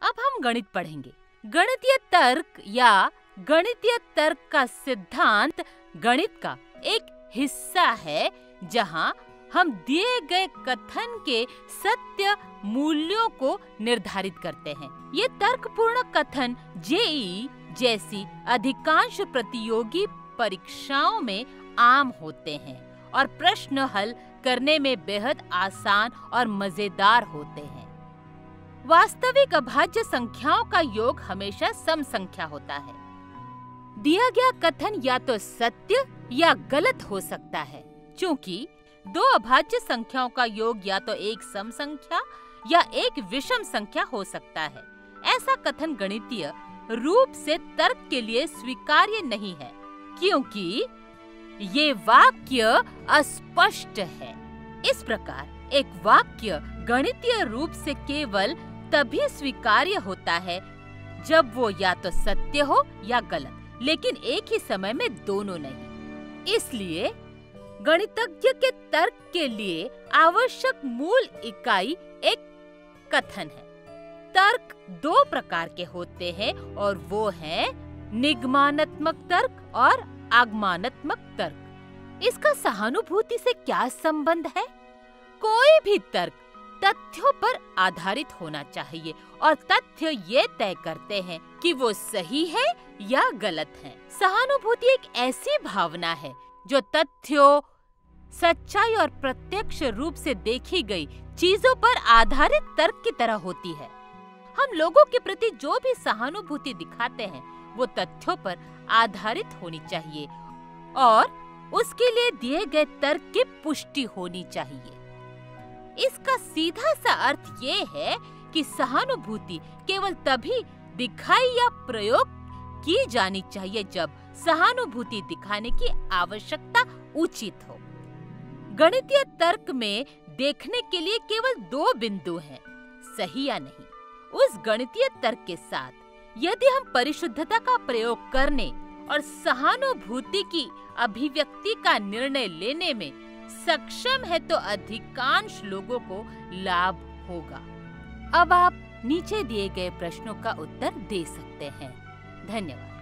अब हम गणित पढ़ेंगे। गणितीय तर्क या गणितीय तर्क का सिद्धांत गणित का एक हिस्सा है जहां हम दिए गए कथन के सत्य मूल्यों को निर्धारित करते हैं। ये तर्कपूर्ण कथन जेईई जैसी अधिकांश प्रतियोगी परीक्षाओं में आम होते हैं और प्रश्न हल करने में बेहद आसान और मजेदार होते हैं। वास्तविक अभाज्य संख्याओं का योग हमेशा सम संख्या होता है। दिया गया कथन या तो सत्य या गलत हो सकता है, क्योंकि दो अभाज्य संख्याओं का योग या तो एक सम संख्या या एक विषम संख्या हो सकता है। ऐसा कथन गणितीय रूप से तर्क के लिए स्वीकार्य नहीं है, क्योंकि ये वाक्य अस्पष्ट है। इस प्रकार एक वाक्य गणितीय रूप से केवल तभी स्वीकार्य होता है जब वो या तो सत्य हो या गलत, लेकिन एक ही समय में दोनों नहीं। इसलिए गणितज्ञ के तर्क के लिए आवश्यक मूल इकाई एक कथन है। तर्क दो प्रकार के होते हैं और वो हैं निगमनात्मक तर्क और आगमनात्मक तर्क। इसका सहानुभूति से क्या संबंध है? कोई भी तर्क तथ्यों पर आधारित होना चाहिए और तथ्य ये तय करते हैं कि वो सही है या गलत है। सहानुभूति एक ऐसी भावना है जो तथ्यों, सच्चाई और प्रत्यक्ष रूप से देखी गई चीजों पर आधारित तर्क की तरह होती है। हम लोगों के प्रति जो भी सहानुभूति दिखाते हैं वो तथ्यों पर आधारित होनी चाहिए और उसके लिए दिए गए तर्क की पुष्टि होनी चाहिए। इसका सीधा सा अर्थ ये है कि सहानुभूति केवल तभी दिखाई या प्रयोग की जानी चाहिए जब सहानुभूति दिखाने की आवश्यकता उचित हो। गणितीय तर्क में देखने के लिए केवल दो बिंदु हैं, सही या नहीं। उस गणितीय तर्क के साथ यदि हम परिशुद्धता का प्रयोग करने और सहानुभूति की अभिव्यक्ति का निर्णय लेने में सक्षम है तो अधिकांश लोगों को लाभ होगा। अब आप नीचे दिए गए प्रश्नों का उत्तर दे सकते हैं। धन्यवाद।